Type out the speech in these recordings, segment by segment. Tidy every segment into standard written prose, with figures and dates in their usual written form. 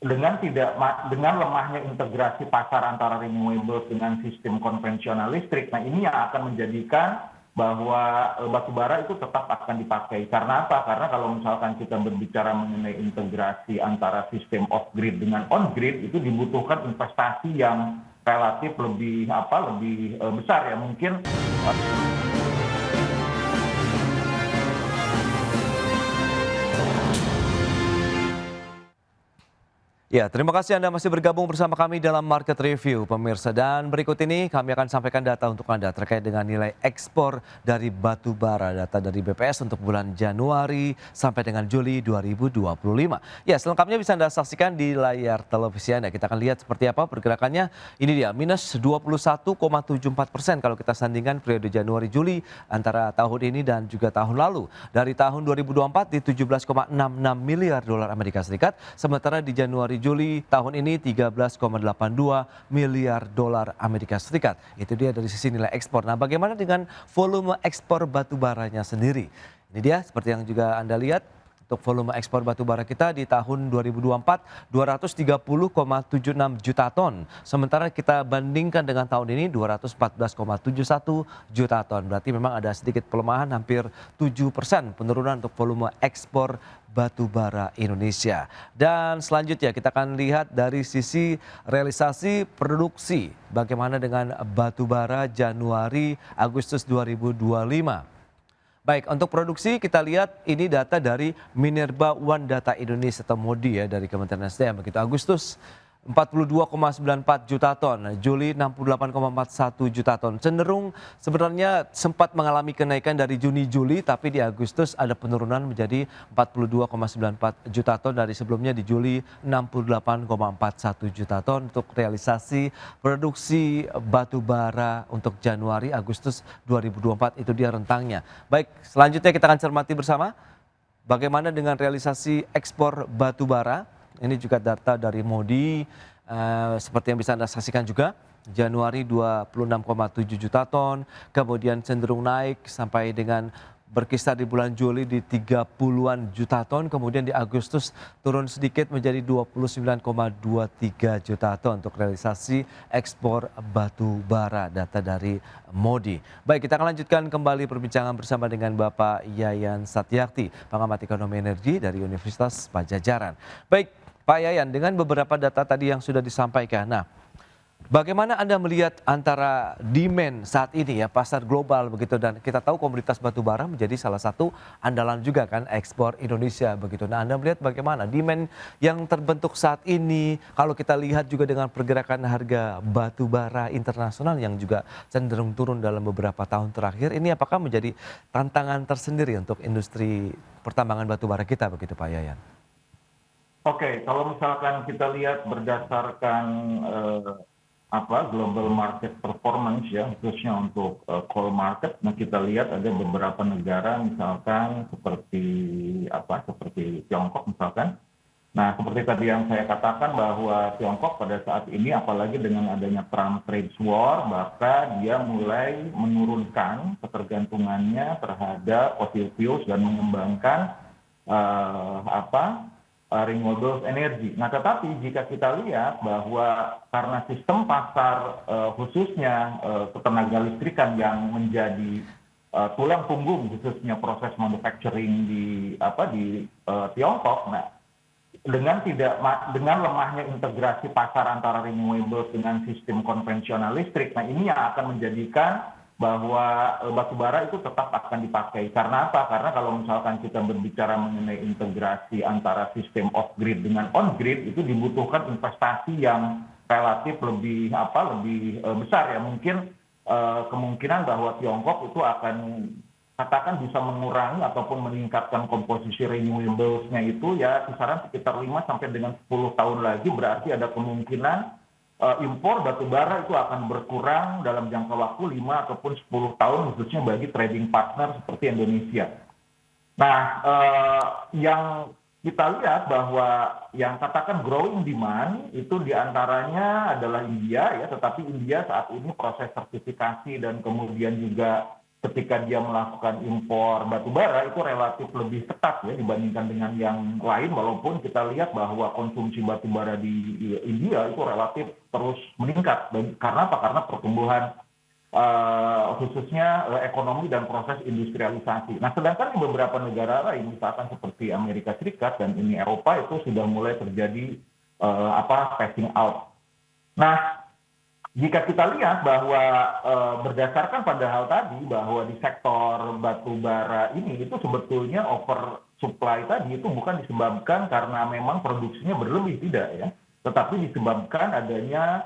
dengan lemahnya integrasi pasar antara renewables dengan sistem konvensional listrik. Nah, ini yang akan menjadikan bahwa batu bara itu tetap akan dipakai. Karena apa? Karena kalau misalkan kita berbicara mengenai integrasi antara sistem off grid dengan on grid, itu dibutuhkan investasi yang relatif lebih besar ya, mungkin. Ya, terima kasih Anda masih bergabung bersama kami dalam Market Review, pemirsa. Dan berikut ini kami akan sampaikan data untuk Anda terkait dengan nilai ekspor dari batu bara. Data dari BPS untuk bulan Januari sampai dengan Juli 2025. Ya, selengkapnya bisa Anda saksikan di layar televisi Anda. Kita akan lihat seperti apa pergerakannya. Ini dia, minus 21,74% kalau kita sandingkan periode Januari-Juli antara tahun ini dan juga tahun lalu. Dari tahun 2024 di 17,66 miliar dolar Amerika Serikat, sementara di Januari-Juli tahun ini 13,82 miliar dolar Amerika Serikat. Itu dia dari sisi nilai ekspor. Nah, bagaimana dengan volume ekspor batu baranya sendiri? Ini dia seperti yang juga Anda lihat. Untuk volume ekspor batu bara kita di tahun 2024 230,76 juta ton. Sementara kita bandingkan dengan tahun ini 214,71 juta ton. Berarti memang ada sedikit pelemahan hampir 7% penurunan untuk volume ekspor batu bara Indonesia. Dan selanjutnya kita akan lihat dari sisi realisasi produksi. Bagaimana dengan batu bara Januari Agustus 2025. Baik, untuk produksi kita lihat ini data dari Minerba One Data Indonesia atau MODI ya dari Kementerian SDM. Begitu Agustus 42,94 juta ton, Juli 68,41 juta ton. Cenderung sebenarnya sempat mengalami kenaikan dari Juni-Juli, tapi di Agustus ada penurunan menjadi 42,94 juta ton dari sebelumnya di Juli 68,41 juta ton untuk realisasi produksi batu bara untuk Januari Agustus 2024. Itu dia rentangnya. Baik, selanjutnya kita akan cermati bersama bagaimana dengan realisasi ekspor batu bara. Ini juga data dari MODI, seperti yang bisa Anda saksikan juga. Januari 26,7 juta ton, kemudian cenderung naik sampai dengan berkisar di bulan Juli di 30-an juta ton, kemudian di Agustus turun sedikit menjadi 29,23 juta ton untuk realisasi ekspor batu bara, data dari MODI. Baik, kita akan lanjutkan kembali perbincangan bersama dengan Bapak Yayan Satyakti, pengamat ekonomi energi dari Universitas Padjadjaran. Baik, Pak Yayan, dengan beberapa data tadi yang sudah disampaikan, nah bagaimana Anda melihat antara demand saat ini ya, pasar global begitu, dan kita tahu komoditas batu bara menjadi salah satu andalan juga kan ekspor Indonesia begitu. Nah, Anda melihat bagaimana demand yang terbentuk saat ini, kalau kita lihat juga dengan pergerakan harga batu bara internasional yang juga cenderung turun dalam beberapa tahun terakhir, ini apakah menjadi tantangan tersendiri untuk industri pertambangan batu bara kita begitu Pak Yayan? Oke, kalau misalkan kita lihat berdasarkan global market performance ya, khususnya untuk coal market, nah kita lihat ada beberapa negara misalkan seperti Tiongkok misalkan. Nah, seperti tadi yang saya katakan bahwa Tiongkok pada saat ini apalagi dengan adanya perang trade war, maka dia mulai menurunkan ketergantungannya terhadap fossil fuels dan mengembangkan renewable energy. Nah, tetapi jika kita lihat bahwa karena sistem pasar khususnya ketenaga listrikan yang menjadi tulang punggung khususnya proses manufacturing di Tiongkok, nah dengan lemahnya integrasi pasar antara renewables dengan sistem konvensional listrik, nah ini yang akan menjadikan bahwa batu bara itu tetap akan dipakai. Karena apa? Karena kalau misalkan kita berbicara mengenai integrasi antara sistem off grid dengan on grid, itu dibutuhkan investasi yang relatif lebih besar ya. Mungkin kemungkinan bahwa Tiongkok itu akan katakan bisa mengurangi ataupun meningkatkan komposisi renewables-nya itu ya kisaran sekitar 5 sampai dengan 10 tahun lagi, berarti ada kemungkinan impor batu bara itu akan berkurang dalam jangka waktu 5 ataupun 10 tahun khususnya bagi trading partner seperti Indonesia. Nah, yang kita lihat bahwa yang katakan growing demand itu diantaranya adalah India ya, tetapi India saat ini proses sertifikasi dan kemudian juga ketika dia melakukan impor batu bara itu relatif lebih ketat ya dibandingkan dengan yang lain, walaupun kita lihat bahwa konsumsi batu bara di India itu relatif terus meningkat. Karena apa? Karena pertumbuhan khususnya ekonomi dan proses industrialisasi. Nah, sedangkan di beberapa negara lain, misalkan seperti Amerika Serikat dan ini Eropa, itu sudah mulai terjadi phasing out. Nah, jika kita lihat bahwa berdasarkan pada hal tadi bahwa di sektor batu bara ini itu sebetulnya oversupply tadi itu bukan disebabkan karena memang produksinya berlebih, tidak ya, tetapi disebabkan adanya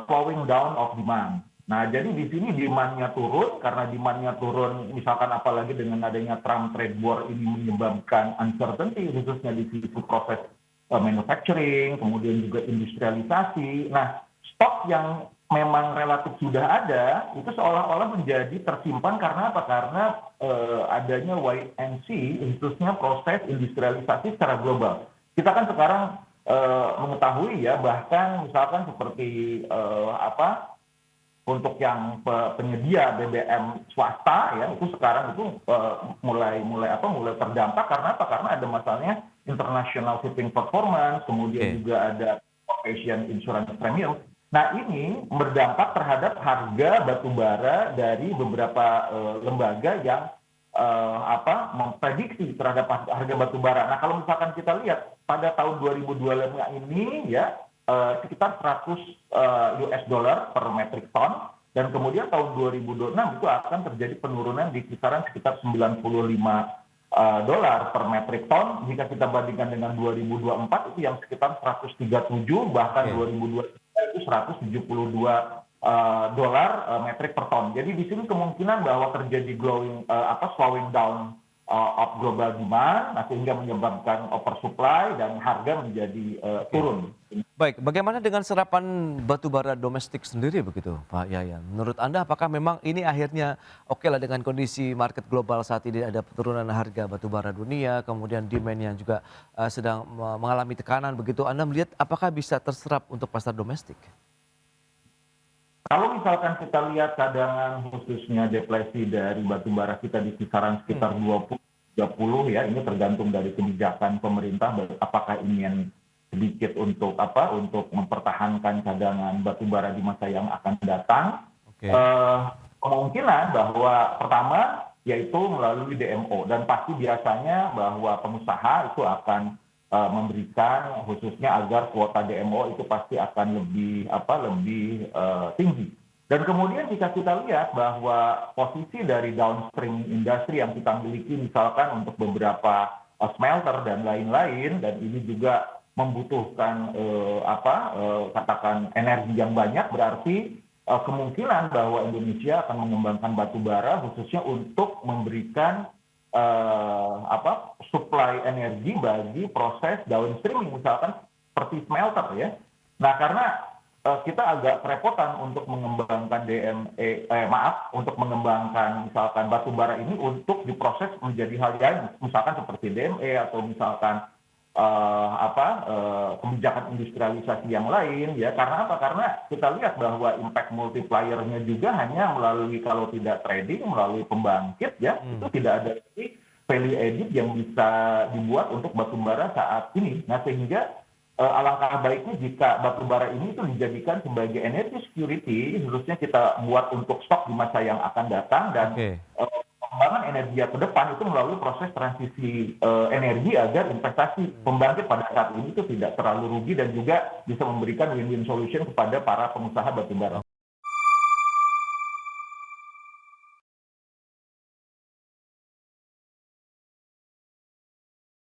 slowing down of demand. Nah, jadi di sini demand-nya turun, karena demand-nya turun misalkan apalagi dengan adanya Trump trade war ini menyebabkan uncertainty khususnya di sisi proses manufacturing, kemudian juga industrialisasi. Nah, stok yang memang relatif sudah ada itu seolah-olah menjadi tersimpan karena apa? Karena adanya wait and see khususnya proses industrialisasi secara global. Kita kan sekarang mengetahui ya, bahkan misalkan seperti untuk yang penyedia BBM swasta ya itu sekarang itu mulai terdampak karena apa? Karena ada masalahnya international shipping performance, kemudian juga ada Asian insurance premium. Nah, ini berdampak terhadap harga batu bara dari beberapa lembaga yang memprediksi terhadap harga batu bara. Nah, kalau misalkan kita lihat pada tahun 2025 ini ya sekitar 100 US dollar per metric ton, dan kemudian tahun 2026 itu akan terjadi penurunan di kisaran sekitar 95 dolar per metric ton. Jika kita bandingkan dengan 2024 itu yang sekitar 137, bahkan 2023 itu 172 dolar metrik per ton. Jadi di sini kemungkinan bahwa terjadi slowing down of global demand, sehingga menyebabkan oversupply dan harga menjadi turun. Baik, bagaimana dengan serapan batu bara domestik sendiri begitu, Pak Yayan? Menurut Anda apakah memang ini akhirnya oke lah dengan kondisi market global saat ini ada penurunan harga batu bara dunia, kemudian demand yang juga sedang mengalami tekanan begitu, Anda melihat apakah bisa terserap untuk pasar domestik? Kalau misalkan kita lihat cadangan khususnya deflasi dari batu bara kita di kisaran sekitar 20-30 ya, ini tergantung dari kebijakan pemerintah apakah ingin sedikit untuk mempertahankan cadangan batu bara di masa yang akan datang. Kemungkinan bahwa pertama yaitu melalui DMO, dan pasti biasanya bahwa pengusaha itu akan memberikan khususnya agar kuota DMO itu pasti akan lebih tinggi. Dan kemudian jika kita lihat bahwa posisi dari downstream industri yang kita miliki misalkan untuk beberapa smelter dan lain-lain, dan ini juga membutuhkan katakan energi yang banyak, berarti kemungkinan bahwa Indonesia akan mengembangkan batu bara khususnya untuk memberikan supply energi bagi proses downstreaming misalkan seperti smelter ya. Nah, karena kita agak kerepotan untuk mengembangkan untuk mengembangkan misalkan batu bara ini untuk diproses menjadi hal lain, misalkan seperti DME atau misalkan kebijakan industrialisasi yang lain ya. Karena apa? Karena kita lihat bahwa impact multiplier-nya juga hanya melalui, kalau tidak trading, melalui pembangkit ya, itu tidak ada value added yang bisa dibuat untuk batu bara saat ini. Nah, sehingga alangkah baiknya jika batu bara ini itu dijadikan sebagai energy security, khususnya kita buat untuk stok di masa yang akan datang, dan pengembangan energi ke depan itu melalui proses transisi energi agar investasi pembangkit pada saat ini itu tidak terlalu rugi dan juga bisa memberikan win-win solution kepada para pengusaha batu bara.